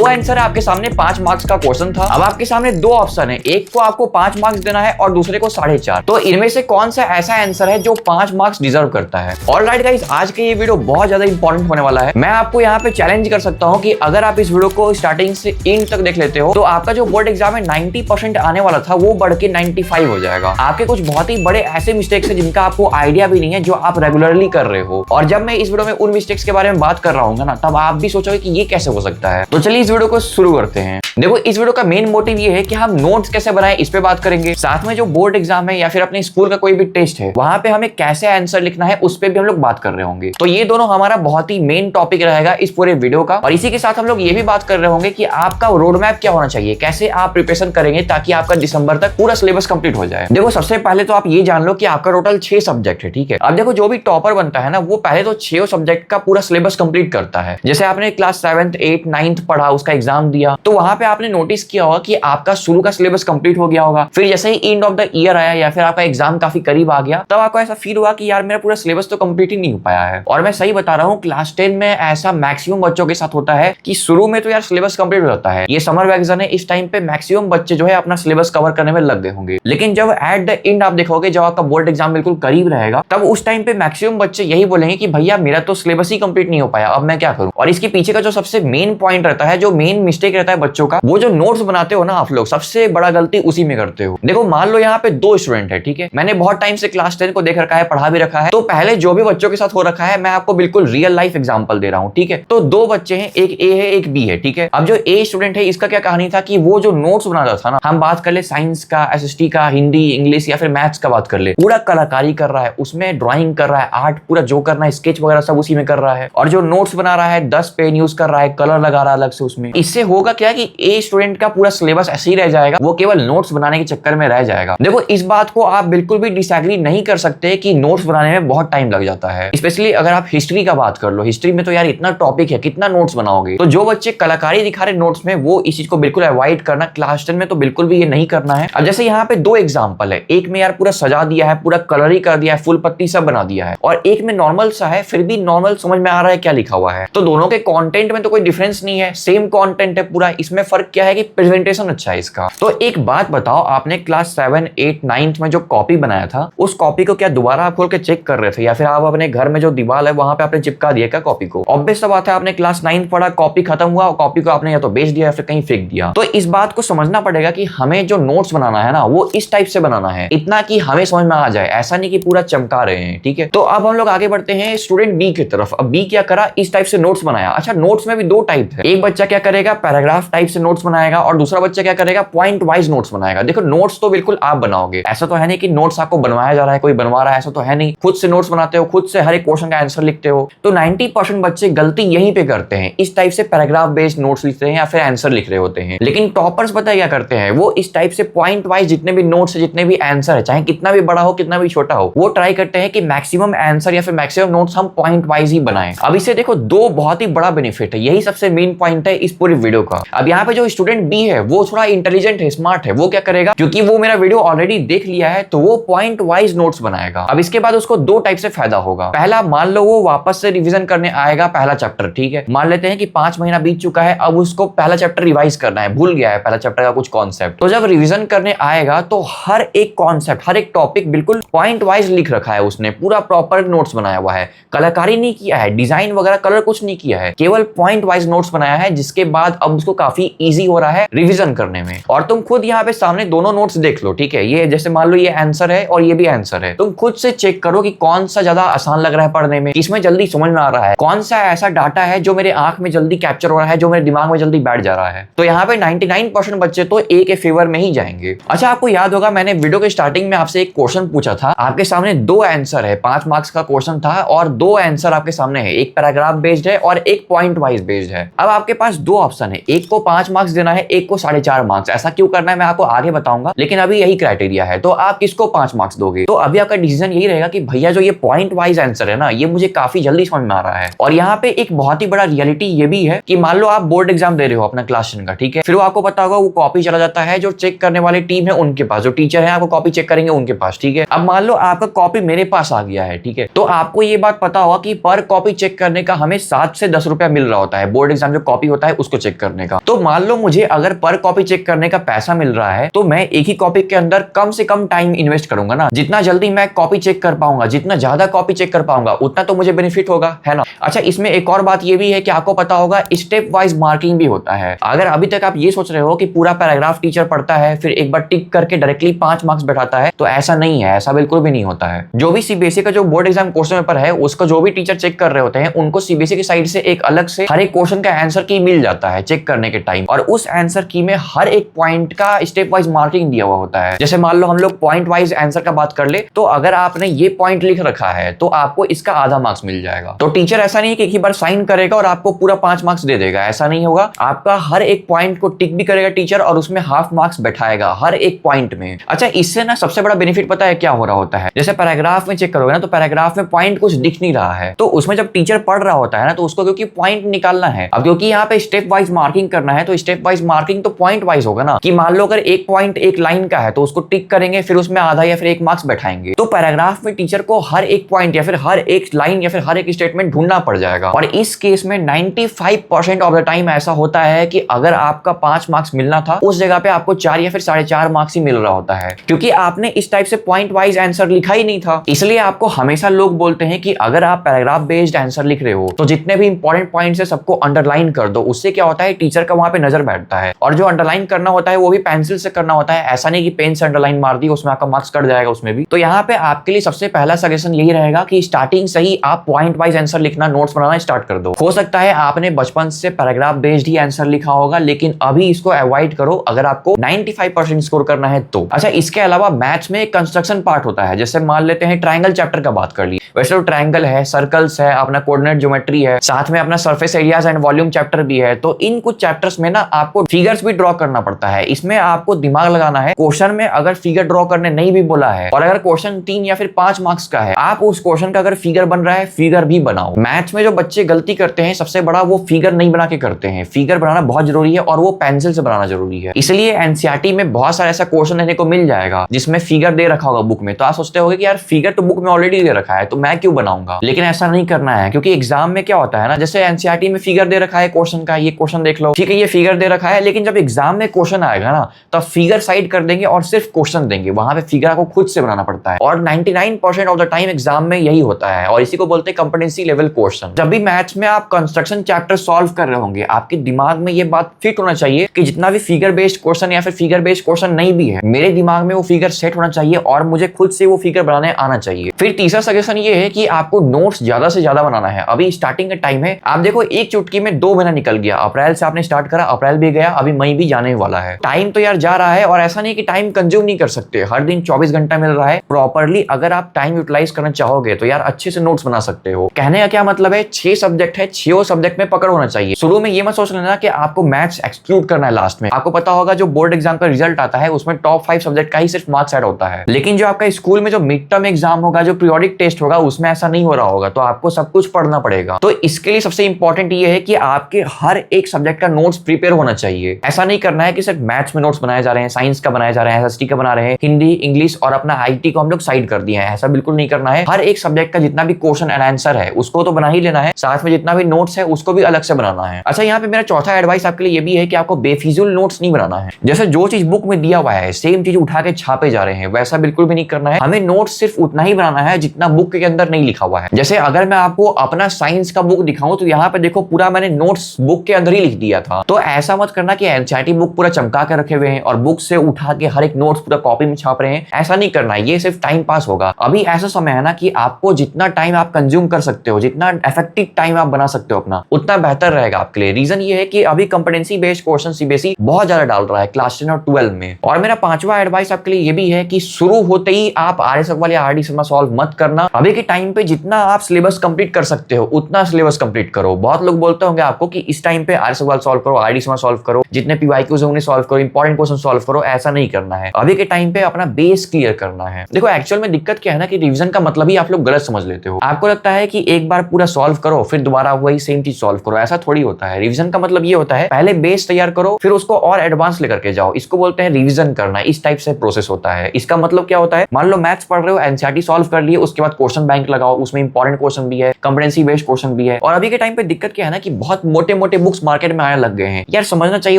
दो आंसर है आपके सामने, 5 मार्क्स का क्वेश्चन था। अब आपके सामने दो ऑप्शन है, एक को आपको 5 मार्क्स देना है और दूसरे को 4.5। तो इनमें से कौन सा ऐसा आंसर है जो 5 मार्क्स डिजर्व करता है? ऑलराइट गाइस, आज का ये वीडियो बहुत ज्यादा इंपॉर्टेंट होने वाला है। मैं आपको यहाँ पे चैलेंज कर सकता हूँ कि अगर आप इस वीडियो को स्टार्टिंग से एंड तक देख लेते हो तो आपका जो बोर्ड एग्जाम में 90% आने वाला था वो बढ़ के 95 हो जाएगा। आपके कुछ बहुत ही बड़े ऐसे मिस्टेक्स हैं जिनका आपको आइडिया भी नहीं है, जो आप रेगुलरली कर रहे हो। और जब मैं इस वीडियो में उन मिस्टेक्स के बारे में बात कर रहा हूँ ना, तब आप भी सोचोगे कि ये कैसे हो सकता है। तो चलिए इस वीडियो को शुरू करते हैं। देखो, इस वीडियो का मेन मोटिव ये है कि हम नोट्स कैसे बनाएं इस पे बात करेंगे, साथ में जो बोर्ड एग्जाम है या फिर अपने स्कूल का कोई भी टेस्ट है वहां पे हमें कैसे आंसर लिखना है उस पे भी हम लोग बात कर रहे होंगे। तो ये दोनों हमारा बहुत ही मेन टॉपिक रहेगा इस पूरे वीडियो का। और इसी के साथ हम लोग ये भी बात कर रहे होंगे कि आपका रोड मैप क्या होना चाहिए, कैसे आप प्रिपरेशन करेंगे ताकि आपका दिसंबर तक पूरा सिलेबस कंप्लीट हो जाए। देखो, सबसे पहले तो आप ये जान लो कि आपका टोटल 6 सब्जेक्ट है, ठीक है। अब देखो, जो भी टॉपर बनता है ना, वो पहले तो 6 सब्जेक्ट का पूरा सिलेबस कंप्लीट करता है। जैसे आपने क्लास 7th 8th 9th पढ़ा, उसका एग्जाम दिया, तो वहां पे आपने नोटिस किया होगा कि आपका शुरू का सिलेबस कंप्लीट हो गया होगा। फिर जैसे ही एंड ऑफ द ईयर आया या फिर आपका एग्जाम काफी करीब आ गया, तब आपको ऐसा फील हुआ कि यार मेरा पूरा सिलेबस तो कंप्लीट ही नहीं हो पाया है। और मैं सही बता रहा हूँ, क्लास 10 में ऐसा मैक्सिमम बच्चों के साथ होता है कि शुरू में तो यार सिलेबस कंप्लीट हो जाता है, ये समर वैकेशन है, इस टाइम पे मैक्सिमम बच्चे जो है अपना सिलेबस कवर करने में लग गए होंगे। लेकिन जब एट द एंड आप देखोगे, जब आपका बोर्ड एग्जाम बिल्कुल करीब रहेगा, तब उस टाइम पे मैक्सिमम बच्चे यही बोलेंगे कि भैया मेरा तो सिलेबस ही कंप्लीट नहीं हो पाया, अब मैं क्या करूं। और इसके पीछे का जो सबसे मेन पॉइंट रहता है, जो मेन मिस्टेक रहता है बच्चों का, वो जो नोट्स बनाते हो ना आप लोग, सबसे बड़ा गलती उसी में करते हो। देखो, मान लो यहाँ पे 2 स्टूडेंट है, ठीक है। मैंने बहुत टाइम से क्लास 10 को देख रखा है, पढ़ा भी रखा है। तो पहले जो भी बच्चों के साथ हो रखा है, मैं आपको बिल्कुल रियल लाइफ एग्जांपल दे रहा हूँ, ठीक है। तो 2 बच्चे हैं, एक ए है एक बी है, ठीक है। अब जो ए स्टूडेंट है, इसका क्या कहानी था कि वो जो नोट्स बनाता था ना, हम बात कर ले साइंस का, एसएसटी का, हिंदी, इंग्लिश या फिर मैथ्स का बात कर ले, पूरा कलाकारी कर रहा है, उसमें ड्राइंग कर रहा है, आर्ट पूरा जो करना है, स्केच वगैरह सब उसी में कर रहा है। और जो नोट्स बना रहा है, 10 पेन यूज कर रहा है, कलर लगा रहा है अलग से उसमें। इससे होगा क्या कि ए स्टूडेंट का पूरा सिलेबस ऐसे ही रह जाएगा, वो केवल नोट्स बनाने के चक्कर में रह जाएगा। देखो, इस बात को आप बिल्कुल भी डिसएग्री नहीं कर सकते कि नोट्स बनाने में बहुत टाइम लग जाता है। स्पेशली अगर आप हिस्ट्री का बात कर लो, हिस्ट्री में तो यार इतना टॉपिक है, कितना नोट्स बनाओगे। तो जो बच्चे कलाकारी दिखा रहे नोट्स में, वो इस चीज को बिल्कुल अवॉइड करना, क्लास 10 में तो बिल्कुल भी ये नहीं करना है। अब जैसे यहाँ पे 2 एग्जाम्पल है, एक में यार पूरा सजा दिया है, पूरा कलर ही कर दिया है, फुल पत्ती सब बना दिया है, और एक में नॉर्मल सा है, फिर भी नॉर्मल समझ में आ रहा है क्या लिखा हुआ है। तो दोनों के कंटेंट में तो कोई डिफरेंस नहीं है, सेम कंटेंट है पूरा। इसमें फर्क क्या है कि प्रेजेंटेशन अच्छा है इसका। तो एक बात बताओ, आपने क्लास 7 8 9th में जो कॉपी बनाया था, उस कॉपी को क्या दोबारा आप खोल के चेक कर रहे थे, या फिर आप अपने घर में जो दीवार है वहां पे आपने चिपका दिया क्या कॉपी को? ऑब्वियस सा बात है, आपने क्लास 9th पढ़ा, कॉपी खत्म हुआ और कॉपी को आपने या तो बेच दिया या फिर कहीं फेंक दिया। तो इस बात को समझना पड़ेगा कि हमें जो नोट्स बनाना है ना, वो इस टाइप से बनाना है, इतना कि हमें समझ में आ जाए, ऐसा नहीं कि पूरा चमका रहे हैं, ठीक है। तो अब हम लोग आगे बढ़ते हैं स्टूडेंट बी की तरफ। अब बी क्या करा, इस टाइप से नोट्स बनाया। अच्छा, नोट्स में भी 2 टाइप है, एक बच्चा क्या करेगा, पैराग्राफ टाइप से नोट्स बनाएगा, और दूसरा बच्चा क्या करेगा, पॉइंट वाइज नोट्स बनाएगा। देखो, नोट्स तो बिल्कुल आप बनाओगे, ऐसा तो है नहीं कि नोट्स आपको बनवाया जा रहा है, कोई बनवा रहा है, ऐसा तो है नहीं। खुद से नोट्स बनाते हो, खुद से हर एक क्वेश्चन का आंसर लिखते हो। तो 90% बच्चे गलती यहीं पे करते हैं, इस टाइप से पैराग्राफ बेस्ड नोट्स लिखते हैं या फिर आंसर लिख रहे होते हैं। लेकिन टॉपर्स पता है क्या करते हैं, वो इस टाइप से पॉइंट वाइज जितने भी नोट्स है, जितने भी आंसर है, चाहे कितना भी बड़ा हो कितना भी छोटा हो, वो ट्राई करते हैं कि मैक्सिमम आंसर या फिर मैक्सिमम नोट्स हम पॉइंट वाइज ही बनाएं। अब इससे देखो 2 बहुत ही बड़ा बेनिफिट है, यही सबसे मेन पॉइंट है इस पूरी वीडियो का। अब यहाँ पे जो स्टूडेंट बी है, वो थोड़ा इंटेलिजेंट है, स्मार्ट है। वो क्या करेगा, क्योंकि वो मेरा वीडियो ऑलरेडी देख लिया है, तो वो पॉइंट वाइज नोट्स बनाएगा। अब इसके बाद उसको 2 टाइप से फायदा होगा। पहला, मान लो वो वापस से रिवीजन करने आएगा पहला चैप्टर, ठीक है। मान लेते हैं कि 5 महीना बीत चुका है, अब उसको पहला चैप्टर रिवाइज करना है, भूल गया है पहला चैप्टर का कुछ कॉन्सेप्ट। तो जब रिवीजन करने आएगा तो हर एक कॉन्सेप्ट, हर एक टॉपिक बिल्कुल पॉइंट वाइज लिख रखा है उसने, पूरा प्रॉपर नोट्स बनाया हुआ है, कलाकारी नहीं किया है, डिजाइन वगैरह कलर कुछ नहीं किया है, केवल पॉइंट वाइज नोट्स बनाया है, जिसके बाद अब उसको काफी इजी हो रहा है रिवीजन करने में। और तुम खुद यहाँ पे सामने दोनों नोट्स देख लो, ठीक है। ये जैसे मान लो ये आंसर है और ये भी आंसर है, तुम खुद से चेक करो कि कौन सा ज्यादा आसान लग रहा है पढ़ने में, इसमें जल्दी समझ में आ रहा है, कौन सा ऐसा डाटा है जो मेरे आंख में जल्दी कैप्चर हो रहा है, जो मेरे दिमाग में जल्दी बैठ जा रहा है। तो यहाँ पे 99% बच्चे तो ए के फेवर में ही जाएंगे। अच्छा, आपको याद होगा मैंने वीडियो के स्टार्टिंग में आपसे एक क्वेश्चन पूछा था, आपके सामने 2 आंसर है, 5 मार्क्स का क्वेश्चन था और 2 आंसर आपके सामने है, एक पैराग्राफ बेस्ड है और एक पॉइंट वाइज बेस्ड है। अब आपके पास 2 ऑप्शन है, एक को 5 मार्क्स देना है, एक को 4.5 मार्क्स। ऐसा क्यों करना है मैं आपको आगे बताऊंगा, लेकिन अभी यही क्राइटेरिया है। तो आप किसको 5 मार्क्स दोगे? तो अभी आपका डिसीजन यही रहेगा कि भैया जो ये पॉइंट वाइज आंसर है ना, ये मुझे काफी जल्दी समझ में आ रहा है। और यहाँ पे एक बहुत ही बड़ा रियलिटी ये भी है कि मान लो आप बोर्ड एग्जाम दे रहे हो अपना क्लास 10 का, ठीक है। फिर वो आपको पता होगा वो कॉपी चला जाता है जो चेक करने वाली टीम है उनके पास, जो टीचर है आपको कॉपी चेक करेंगे उनके पास, ठीक है। अब मान लो आपका कॉपी मेरे पास आ गया है, ठीक है। तो आपको ये बात पता होगा कि पर कॉपी चेक करने का हमें 7 से 10 रुपया मिल रहा होता है। बोर्ड एग्जाम जो कॉपी होता है है उसको चेक करने का। तो मान लो मुझे अगर पर कॉपी चेक करने का पैसा मिल रहा है तो मैं एक ही कॉपी के अंदर कम से कम टाइम इन्वेस्ट करूंगा ना। जितना जल्दी मैं कॉपी चेक कर पाऊंगा, जितना ज्यादा कॉपी चेक कर पाऊंगा, उतना तो मुझे बेनिफिट होगा, है ना। अच्छा, इसमें एक और बात ये भी है कि आपको पता होगा स्टेप वाइज मार्किंग भी होता है। अगर अभी तक आप ये सोच रहे हो कि पूरा पैराग्राफ टीचर पढ़ता है फिर एक बार टिक करके डायरेक्टली 5 मार्क्स बैठाता है, तो ऐसा नहीं है, ऐसा बिल्कुल भी नहीं होता है। जो भी सीबीएसई का जो बोर्ड एग्जाम क्वेश्चन पेपर है उसको जो भी टीचर चेक कर रहे होते हैं उनको सीबीएसई की साइड से एक अलग से हर एक क्वेश्चन का आंसर की मिल जाता है चेक करने के टाइम, और उस आंसर की में हर एक पॉइंट का स्टेप वाइज मार्किंग दिया हुआ होता है। जैसे मान लो हम लोग पॉइंट वाइज आंसर का बात कर ले, तो अगर आपने ये पॉइंट लिख रखा है तो आपको इसका आधा मार्क्स मिल जाएगा। तो टीचर ऐसा नहीं कि एक ही बार साइन करेगा और आपको पूरा 5 मार्क्स दे देगा, ऐसा नहीं होगा। आपका हर एक पॉइंट को टिक भी करेगा टीचर और उसमें हाफ मार्क्स बैठाएगा हर एक पॉइंट में। अच्छा, इससे ना सबसे बड़ा बेनिफिट पता है क्या हो रहा होता है, जैसे पैराग्राफ में चेक करोगे ना तो पैराग्राफ में पॉइंट कुछ दिख नहीं रहा है, तो उसमें जब टीचर पढ़ रहा होता है ना तो उसको क्योंकि पॉइंट निकालना है, अब क्योंकि यहाँ पे स्टेप वाइज मार्किंग करना है तो स्टेप वाइज मार्किंग तो पॉइंट वाइज होगा ना, कि मान लो अगर एक पॉइंट एक लाइन का है तो उसको टिक करेंगे फिर उसमें आधा या फिर 1 मार्क्स बैठाएंगे। तो पैराग्राफ में टीचर को हर एक पॉइंट या फिर हर एक लाइन या फिर हर एक स्टेटमेंट ढूंढना पड़ जाएगा, और इस केस में 95% ऑफ द टाइम ऐसा होता है कि अगर आपका 5 मार्क्स मिलना था उस जगह पे आपको 4 या फिर 4.5 मार्क्स ही मिल रहा होता है, क्योंकि आपने इस टाइप से पॉइंट वाइज आंसर लिखा ही नहीं था। इसलिए आपको हमेशा लोग बोलते हैं कि अगर आप पैराग्राफ बेस्ड आंसर लिख रहे हो तो जितने भी इंपॉर्टेंट पॉइंट्स है सबको अंडरलाइन कर दो, उससे क्या होता है टीचर का वहां पे नजर बैठता है, और जो अंडरलाइन करना होता है वो भी पेंसिल से करना होता है, ऐसा नहीं कि पेन से अंडरलाइन मार दी उसमें आपका मार्क्स कट जाएगा उसमें भी। तो यहाँ पे आपके लिए सबसे पहला सजेशन यही रहेगा कि स्टार्टिंग से ही आप पॉइंट वाइज आंसर लिखना, नोट्स बनाना स्टार्ट कर दो। हो सकता है आपने बचपन से पैराग्राफ बेस्ड ही आंसर लिखा होगा, लेकिन अभी इसको अवॉइड करो अगर आपको 95% स्कोर करना है तो। अच्छा, इसके अलावा मैथ्स में एक कंस्ट्रक्शन पार्ट होता है, जैसे मान लेते हैं ट्रायंगल चैप्टर का बात कर ली, वैसे तो ट्रायंगल है, सर्कल्स है, अपना कोऑर्डिनेट ज्योमेट्री है, साथ में अपना surface areas and volume chapter भी है। तो इन कुछ चैप्टर्स में ना आपको फिगर्स भी ड्रॉ करना पड़ता है, इसमें आपको दिमाग लगाना है। क्वेश्चन में अगर फिगर ड्रॉ करने नहीं भी बोला है और अगर क्वेश्चन 3 या फिर 5 मार्क्स का है, आप उस क्वेश्चन का अगर फिगर बन रहा है फिगर भी बनाओ। मैथ्स में जो बच्चे गलती करते हैं सबसे बड़ा, वो फिगर नहीं बना के करते हैं। फिगर बनाना बहुत जरूरी है और वो पेंसिल से बनाना जरूरी है। इसलिए एनसीईआरटी में बहुत सारा ऐसा क्वेश्चन देखने को मिल जाएगा जिसमें फिगर दे रखा होगा बुक में, तो आप सोचते होगे कि यार फिगर तो बुक में ऑलरेडी दे रखा है तो मैं क्यों बनाऊंगा, लेकिन ऐसा नहीं करना है, क्योंकि एग्जाम में क्या होता है ना, जैसे एनसीईआरटी में फिगर दे रखा है क्वेश्चन का, ये क्वेश्चन देख लो, ठीक है ये फिगर दे रखा है, लेकिन जब एग्जाम में क्वेश्चन आएगा ना तब फिगर साइड कर देंगे और सिर्फ क्वेश्चन देंगे, वहां पे फिगर आपको खुद से बनाना पड़ता है, और 99% ऑफ द टाइम एग्जाम में यही होता है, और इसी को बोलते हैं कॉम्पिटेंसी लेवल क्वेश्चन। जब भी मैथ्स में आप कंस्ट्रक्शन चैप्टर सॉल्व कर रहे होंगे, आपके दिमाग में ये बात फिट होना चाहिए कि जितना भी फिगर बेस्ड क्वेश्चन या फिर फिगर बेस्ड क्वेश्चन नहीं भी है, मेरे दिमाग में वो फिगर सेट होना चाहिए और मुझे खुद से वो फिगर बनाने आना चाहिए। फिर तीसरा सजेशन ये है कि आपको नोट्स ज्यादा से ज्यादा बनाना है। अभी स्टार्टिंग का टाइम है, आप देखो एक चुटकी में 2 महीना निकल गया, अप्रैल से आपने स्टार्ट करा, अप्रैल भी गया, अभी मई भी जाने वाला है। टाइम तो यार जा रहा है, और ऐसा नहीं कि टाइम कंज्यूम नहीं कर सकते, हर दिन 24 घंटा मिल रहा है प्रॉपरली। अगर आप टाइम यूटिलाइज करना चाहोगे तो यार अच्छे से नोट्स बना सकते हो। कहने का क्या मतलब है, 6 सब्जेक्ट है, 6 सब्जेक्ट में पकड़ होना चाहिए। शुरू में ये मत सोच लेना कि आपको मैथ्स एक्सक्लूड करना है लास्ट में। आपको पता होगा जो बोर्ड एग्जाम का रिजल्ट आता है उसमें टॉप 5 सब्जेक्ट का ही सिर्फ मार्क्स ऐड होता है, लेकिन जो आपका स्कूल में जो मिड टर्म एग्जाम होगा, जो पीरियोडिक टेस्ट होगा, उसमें ऐसा नहीं हो रहा होगा, तो आपको सब कुछ पढ़ना पड़ेगा। तो इसके लिए सबसे इंपॉर्टेंट ये है कि आपके हर एक सब्जेक्ट का नोट्स प्रिपेयर होना चाहिए। ऐसा नहीं करना है कि सिर्फ मैथ्स में नोट्स बनाए जा रहे हैं, साइंस का बनाए जा रहे हैं, एसएसटी का बना रहे हैं, हिंदी इंग्लिश और अपना आईटी को हम लोग साइड कर दिए हैं, ऐसा बिल्कुल नहीं करना है। हर एक सब्जेक्ट का जितना भी क्वेश्चन एंड आंसर है उसको तो बना ही लेना है, साथ में जितना भी नोट्स है उसको भी अलग से बनाना है। अच्छा, यहाँ पे मेरा चौथा एडवाइस आपके लिए ये भी है कि आपको बेफिजूल नोट्स नहीं बनाना है। जैसे जो चीज बुक में दिया हुआ है सेम चीज उठा के छापे जा रहे हैं, वैसा बिल्कुल भी नहीं करना है। हमें नोट्स सिर्फ उतना ही बनाना है जितना बुक के अंदर नहीं लिखा हुआ है। जैसे अगर मैं आपको अपना साइंस का बुक दिखाऊं तो यहाँ पे देखो पूरा मैंने नोट्स बुक के अंदर ही लिख दिया था। तो ऐसा मत करना कि एनसीईआरटी बुक पूरा चमका के रखे हुए हैं और बुक से उठा के हर एक नोट्स पूरा कॉपी में छाप रहे हैं, ऐसा नहीं करना है, ये सिर्फ टाइम पास होगा। अभी ऐसा समय है ना कि आपको जितना टाइम आप कंज्यूम कर सकते हो, जितना इफेक्टिव टाइम आप बना सकते हो अपना, उतना बेहतर रहेगा आपके लिए। रीजन ये है कि अभी कॉम्पिटेंसी बेस्ड क्वेश्चन सीबीएसई बहुत ज्यादा डाल रहा है क्लास 10 और 12 में। और मेरा 5वां एडवाइस आपके लिए ये भी है कि शुरू होते ही आप आरएस अग्रवाल या आरडी शर्मा सॉल्व मत करना। अभी के टाइम पे जितना आप सिलेबस कंप्लीट कर सकते हो उतना सिलेबस कंप्लीट करो। बहुत लोग बोलते होंगे आपको कि इस टाइम पे आरएस अग्रवाल सॉल्व करो, आरडी शर्मा सॉल्व करो, जितने पीवाईक्यूज होंगे सॉल्व करो, इंपॉर्टेंट क्वेश्चन सॉल्व करो। ऐसा नहीं करना है, अभी के टाइम पे अपना बेस क्लियर करना है। देखो एक्चुअल में दिक्कत क्या है ना कि रिवीजन का मतलब ही आप लोग गलत समझ लेते हो। आपको लगता है कि एक बार पूरा सॉल्व करो फिर दोबारा वही सेम चीज सॉल्व करो, ऐसा थोड़ी होता है। रिवीजन का मतलब ये होता है पहले बेस तैयार करो फिर उसको और एडवांस लेकर के जाओ, इसको बोलते हैं रिवीजन करना। इस टाइप से प्रोसेस होता है। इसका मतलब क्या होता है, मान लो मैथ्स पढ़ रहे हो, एनसीईआरटी सॉल्व कर लिए, उसके बाद क्वेश्चन बैंक लगाओ, उसमें इंपॉर्टेंट क्वेश्चन भी है, कॉम्पिटेंसी बेस्ड क्वेश्चन भी है। और अभी के टाइम पे दिक्कत क्या है ना कि बहुत मोटे मोटे बुक्स मार्केट में आने लग गए हैं यार, समझना चाहिए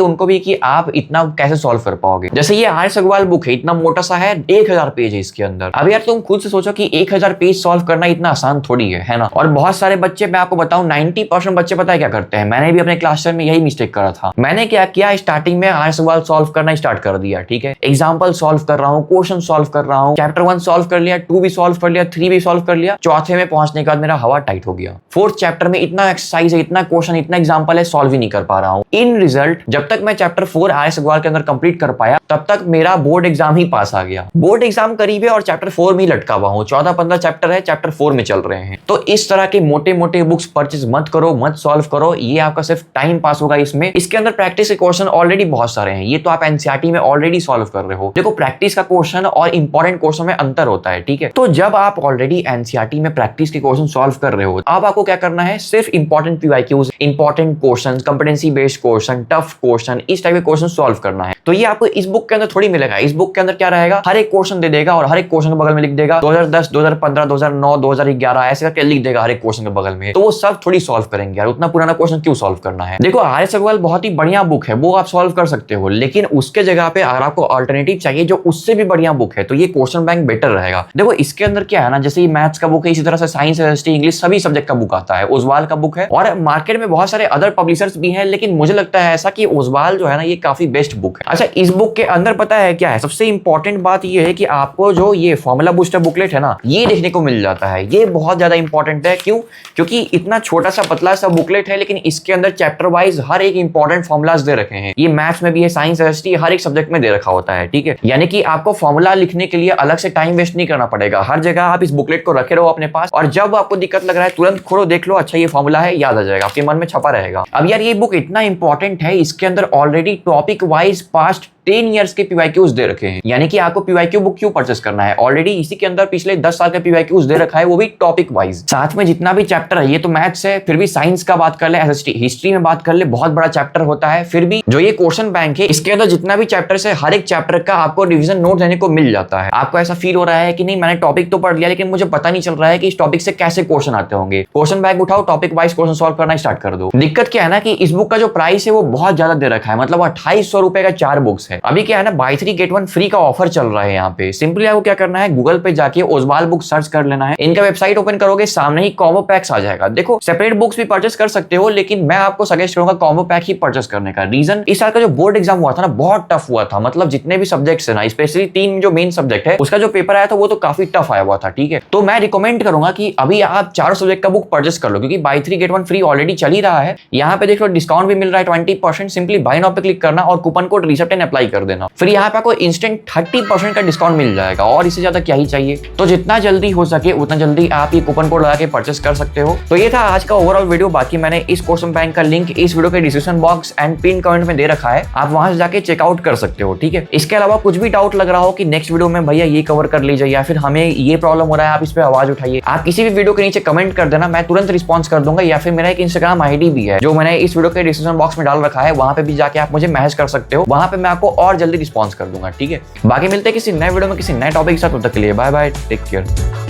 उनको भी कि आप इतना कैसे सॉल्व कर पाओगे। जैसे ये आर्यस अग्रवाल बुक है, इतना मोटा सा है, 1000 पेज है इसके अंदर। अब यार तुम खुद से सोचो कि 1000 पेज सॉल्व करना इतना आसान थोड़ी है ना। और बहुत सारे बच्चे, मैं आपको बताऊं 90% बच्चे पता है क्या करते हैं, मैंने भी अपने क्लास में यही मिस्टेक करा था। मैंने क्या किया, स्टार्टिंग में आर्यस अग्रवाल सॉल्व करना स्टार्ट कर दिया, ठीक है, एग्जाम्पल सॉल्व कर रहा हूँ, क्वेश्चन सॉल्व कर रहा हूँ, चैप्टर 1 सॉल्व कर लिया, 2 भी सॉल्व कर लिया, 3 भी सॉल्व कर लिया, चौथे में पहुंचने के बाद मेरा हवा टाइट हो गया। 4th चैप्टर में इतना एक्सरसाइज है, इतना क्वेश्चन, इतना एग्जाम्पल है, सॉल्व ही नहीं कर पा रहा हूँ। इन रिजल्ट जब तक मैं चैप्टर 4 आर्यस अग्रवाल के अंदर कंप्लीट कर पाया तब तक मेरा बोर्ड एग्जाम ही पास आ गया। बोर्ड एग्जाम करीब है और चैप्टर 4 में ही लटका हुआ हूँ। 14-15 चैप्टर है, चैप्टर 4 में चल रहे हैं। तो इस तरह के मोटे मोटे बुक्स परचेज मत करो, मत सॉल्व करो, ये आपका सिर्फ टाइम पास होगा। इसके अंदर प्रैक्टिस के क्वेश्चन ऑलरेडी बहुत सारे हैं, ये तो आप एनसीईआरटी में ऑलरेडी सॉल्व कर रहे हो। देखो प्रैक्टिस का क्वेश्चन और इंपॉर्टेंट क्वेश्चन में अंतर होता है, ठीक है। तो जब आप ऑलरेडी एनसीईआरटी में प्रैक्टिस के क्वेश्चन सॉल्व कर रहे हो, अब आपको क्या करना है, सिर्फ important PYQs, important question, competency based question, tough question, इस टाइप के क्वेश्चन सॉल्व करना है। तो ये आपको इस बुक के अंदर थोड़ी मिलेगा। इस बुक के अंदर क्या रहेगा, हर एक क्वेश्चन दे देगा और हर एक क्वेश्चन के बगल में लिख देगा 2010, 2015, 2009, 2011 ऐसे करके लिख देगा हर एक क्वेश्चन के बगल में। तो वो सब थोड़ी सॉल्व करेंगे यार, उतना पुराना क्वेश्चन क्यों सॉल्व करना है। देखो आर्यस अग्रवाल बहुत ही बढ़िया बुक है, वो आप सॉल्व कर सकते हो, लेकिन उसके जगह पे अगर आपको अल्टरनेटिव चाहिए जो उससे भी बढ़िया बुक है तो ये क्वेश्चन बैंक बेटर रहेगा। देखो इसके अंदर क्या है ना, जैसे ये मैथ्स का बुक है, इसी तरह से साइंस, हिस्ट्री, इंग्लिश सभी सब्जेक्ट का बुक आता है। ओजवाल का बुक है और मार्केट में बहुत सारे अदर पब्लिशर्स भी हैं, लेकिन मुझे लगता है ऐसा कि ओजवाल जो है ना ये काफी बेस्ट बुक है। अच्छा इस बुक के अंदर पता है क्या है, सबसे इंपॉर्टेंट बात ये है कि आपको जो ये फॉर्मूला बूस्टर बुकलेट है ना, ये देखने को मिल जाता है। ये बहुत ज्यादा इंपॉर्टेंट है, क्यों, क्योंकि इतना छोटा सा पतला सा बुकलेट है, लेकिन इसके अंदर चैप्टर वाइज हर एक इंपॉर्टेंट फॉर्मुलाज दे रखे हैं। ये मैथ्स में भी है, साइंस, हिस्ट्री, हर एक सब्जेक्ट में दे रखा होता है, ठीक है। यानी कि आपको फॉर्मूला लिखने के लिए अलग से टाइम वेस्ट नहीं करना पड़ेगा। हर जगह आप इस बुकलेट को रखे रहो अपने पास, और जब आपको दिक्कत लग रहा है तुरंत खोलो, देख लो, अच्छा ये फॉर्मूला है, याद आ जाएगा, आपके मन में छपा रहेगा। अब यार ये बुक इतना इंपॉर्टेंट है, इसके अंदर already topic wise past 10 years के पीवाईक्यूज दे रखे हैं। यानी कि आपको पीवाईक्यू बुक क्यों परचेस करना है, ऑलरेडी इसी के अंदर पिछले 10 साल का पीवाईक्यूज दे रखा है, वो भी टॉपिक वाइज। साथ में जितना भी चैप्टर है, ये तो मैथ्स है, फिर भी साइंस का बात कर ले, हिस्ट्री में बात कर ले, बहुत बड़ा चैप्टर होता है, फिर भी जो ये क्वेश्चन बैंक है इसके अंदर जितना भी चैप्टर है, हर एक चैप्टर का आपको रिविजन नोट देने को मिल जाता है। आपको ऐसा फील हो रहा है कि नहीं मैंने टॉपिक तो पढ़ लिया, लेकिन मुझे पता नहीं चल रहा है कि इस टॉपिक से कैसे क्वेश्चन आते होंगे। क्वेश्चन बैंक उठाओ, टॉपिक वाइज क्वेश्चन सॉल्व करना स्टार्ट कर दो। दिक्कत क्या है ना कि इस बुक का जो प्राइस है वो बहुत ज्यादा दे रखा है, मतलब 2800 रुपए का 4 बुक्स है। अभी क्या है ना, बाय 3 गेट 1 फ्री का ऑफर चल रहा है यहाँ पे। सिंपली आपको क्या करना है, गूगल पे जाके ओजवाल बुक सर्च कर लेना है, इनका वेबसाइट ओपन करोगे, सामने ही कॉम्बो पैक्स आ जाएगा। देखो सेपरेट बुक्स भी परचेस कर सकते हो, लेकिन मैं आपको सजेस्ट करूंगा कॉम्बो पैक ही परचेस करने का। रीजन, इस साल का जो बोर्ड एग्जाम हुआ था ना बहुत टफ हुआ था, मतलब जितने भी सब्जेक्ट्स है ना, स्पेशली 3 जो मेन सब्जेक्ट है उसका जो पेपर आया था वो तो काफी टफ आया हुआ था, ठीक है। तो मैं रिकमेंड करूंगा कि अभी आप 4 सब्जेक्ट का बुक परचेस कर लो, क्योंकि बाय 3 गेट 1 फ्री ऑलरेडी चल ही रहा है। यहाँ पे देखो डिस्काउंट भी मिल रहा है 20%। सिंपली बाय नाउ पे क्लिक करना और कूपन कोड रिसेप्ट अप्लाई कर देना, फिर यहाँ पे आपको इंस्टेंट 30% का डिस्काउंट मिल जाएगा, और इससे ज्यादा क्या ही चाहिए। तो जितना जल्दी हो सके उतना जल्दी आप ये कूपन कोड लगा के परचेस कर सकते हो। तो ये था आज का ओवरऑल वीडियो। बाकी मैंने इस क्वेश्चन बैंक का लिंक इस वीडियो के description box and pin comment में दे रखा है, आप वहां से जाके चेकआउट कर सकते हो, ठीक है। इसके अलावा कुछ भी डाउट लग रहा हो कि नेक्स्ट वीडियो में भैया ये कवर कर लीजिए, या फिर हमें ये प्रॉब्लम हो रहा है, आप इस पे आवाज उठाइए, आप किसी भी वीडियो के नीचे कमेंट कर देना, मैं तुरंत रिस्पॉन्स कर दूंगा। या फिर मेरा एक इंस्टाग्राम आईडी भी है जो मैंने इस वीडियो के डिस्क्रिप्शन बॉक्स में डाल रखा है, वहां पे भी जाके आप मुझे मैसेज कर सकते हो, वहां पे मैं आपको और जल्दी रिस्पॉन्स कर दूंगा, ठीक है। बाकी मिलते हैं किसी नए वीडियो में किसी नए टॉपिक के साथ, तब तक के लिए बाय बाय, टेक केयर।